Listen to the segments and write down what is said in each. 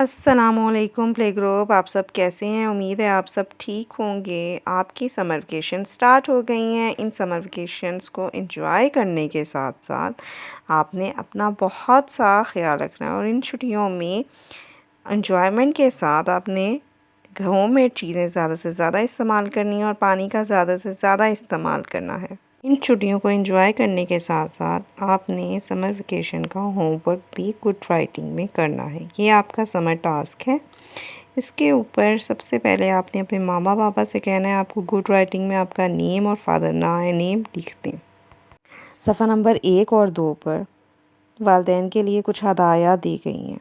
अस्सलामुअलैकुम play group, आप सब कैसे हैं। उम्मीद है आप सब ठीक होंगे। आपकी समर वेकेशन स्टार्ट हो गई हैं। इन समर वेकेशंस को एंजॉय करने के साथ साथ आपने अपना बहुत सा ख्याल रखना है और इन छुट्टियों में एंजॉयमेंट के साथ आपने होममेड चीज़ें ज़्यादा से ज़्यादा इस्तेमाल करनी है और पानी का ज़्यादा से ज़्यादा इस्तेमाल करना है। इन छुट्टियों को एंजॉय करने के साथ साथ आपने समर वेकेशन का होमवर्क भी गुड राइटिंग में करना है। ये आपका समर टास्क है। इसके ऊपर सबसे पहले आपने अपने मामा पापा से कहना है आपको गुड राइटिंग में आपका नेम और फादर नेम लिख दें। सफ़ा नंबर 1 और 2 पर वालिदैन के लिए कुछ हदायत दी गई हैं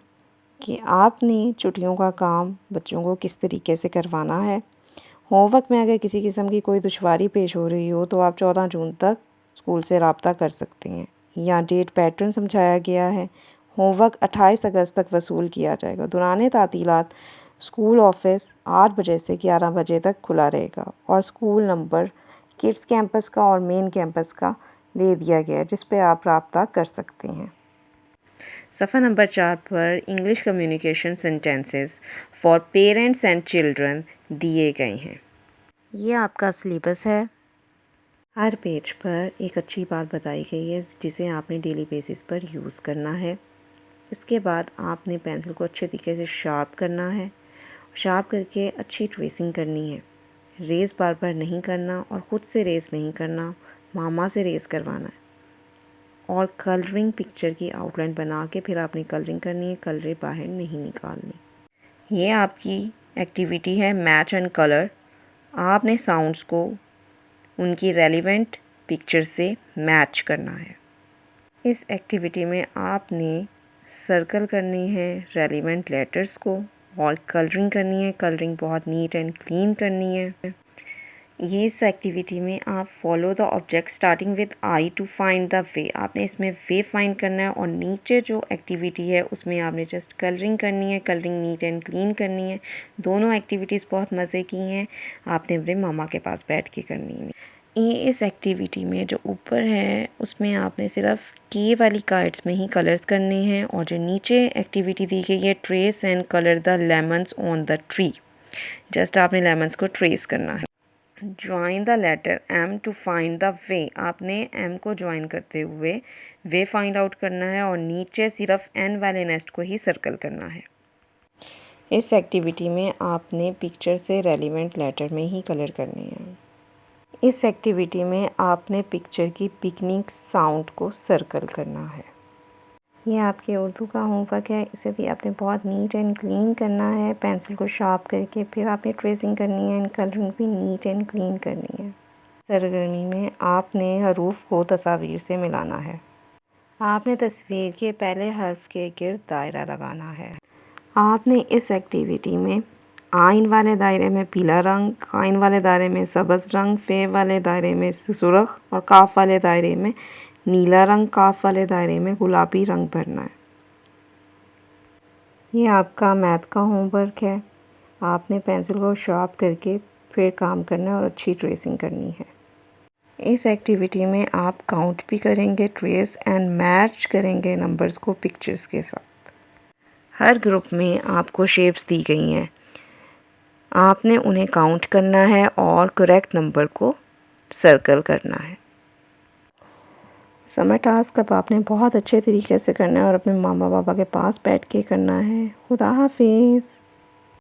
कि आपने छुट्टियों का काम बच्चों को किस तरीके से करवाना है। होमवर्क में अगर किसी किस्म की कोई दुश्वारी पेश हो रही हो तो आप 14 जून तक स्कूल से रब्ता कर सकते हैं। यहाँ डेट पैटर्न समझाया गया है। होमवर्क 28 अगस्त तक वसूल किया जाएगा। दौरान तातीलात स्कूल ऑफिस 8 बजे से 11 बजे तक खुला रहेगा और स्कूल नंबर किड्स कैंपस का और मेन कैंपस का दे दिया गया है जिस पे आप रब्ता कर सकते हैं। सफ़ा नंबर 4 पर English communication sentences for parents and children दिए गए हैं। ये आपका सिलेबस है। हर पेज पर एक अच्छी बात बताई गई है जिसे आपने डेली बेसिस पर यूज़ करना है। इसके बाद आपने पेंसिल को अच्छे तरीके से शार्प करना है। शार्प करके अच्छी ट्रेसिंग करनी है। रेस बार बार नहीं करना और ख़ुद से रेस नहीं करना, मामा से रेस करवाना है। और कलरिंग पिक्चर की आउटलाइन बना के फिर आपने कलरिंग करनी है। कलरें बाहर नहीं निकालनी। ये आपकी एक्टिविटी है मैच एंड कलर। आपने साउंड्स को उनकी रेलिवेंट पिक्चर से मैच करना है। इस एक्टिविटी में आपने सर्कल करनी है रेलिवेंट लेटर्स को और कलरिंग करनी है। कलरिंग बहुत नीट एंड क्लीन करनी है। ये इस एक्टिविटी में आप follow the object starting with I to find the way. आपने इसमें वे फाइंड करना है और नीचे जो एक्टिविटी है उसमें आपने जस्ट कलरिंग करनी है। कलरिंग नीट एंड क्लीन करनी है। दोनों एक्टिविटीज़ बहुत मज़े की हैं। आपने अपने मामा के पास बैठ के करनी है। ये इस एक्टिविटी में जो ऊपर है उसमें आपने सिर्फ के वाली कार्ड्स में ही कलर्स करने हैं और जो नीचे एक्टिविटी दी गई है trace and colour the lemons on the tree. Just आपने लेमन्स को ट्रेस करना है। Join the letter M to find the way. आपने एम को ज्वाइन करते हुए वे फाइंड आउट करना है और नीचे सिर्फ एन वाले नेस्ट को ही सर्कल करना है। इस एक्टिविटी में आपने पिक्चर से रेलिवेंट लेटर में ही कलर करने हैं। इस एक्टिविटी में आपने पिक्चर की बिगनिंग साउंड को सर्कल करना है। ये आपके उर्दू का होमवर्क है। इसे भी आपने बहुत नीट एंड क्लीन करना है। पेंसिल को शार्प करके फिर आपने ट्रेसिंग करनी है एंड कलरिंग भी नीट एंड क्लीन करनी है। सरगर्मी में आपने हरूफ को तस्वीर से मिलाना है। आपने तस्वीर के पहले हर्फ के गिर्द दायरा लगाना है। आपने इस एक्टिविटी में आइन वाले दायरे में पीला रंग, काइन वाले दायरे में सब्ज़ रंग, फे वाले दायरे में सुरख और काफ वाले दायरे में नीला रंग, काफ वाले दायरे में गुलाबी रंग भरना है। ये आपका मैथ का होमवर्क है। आपने पेंसिल को शार्प करके फिर काम करना है और अच्छी ट्रेसिंग करनी है। इस एक्टिविटी में आप काउंट भी करेंगे, ट्रेस एंड मैच करेंगे नंबर्स को पिक्चर्स के साथ। हर ग्रुप में आपको शेप्स दी गई हैं। आपने उन्हें काउंट करना है और करेक्ट नंबर को सर्कल करना है। समर टास्क अब आपने बहुत अच्छे तरीके से करना है और अपने मामा पापा के पास बैठ के करना है। खुदा हाफिज़।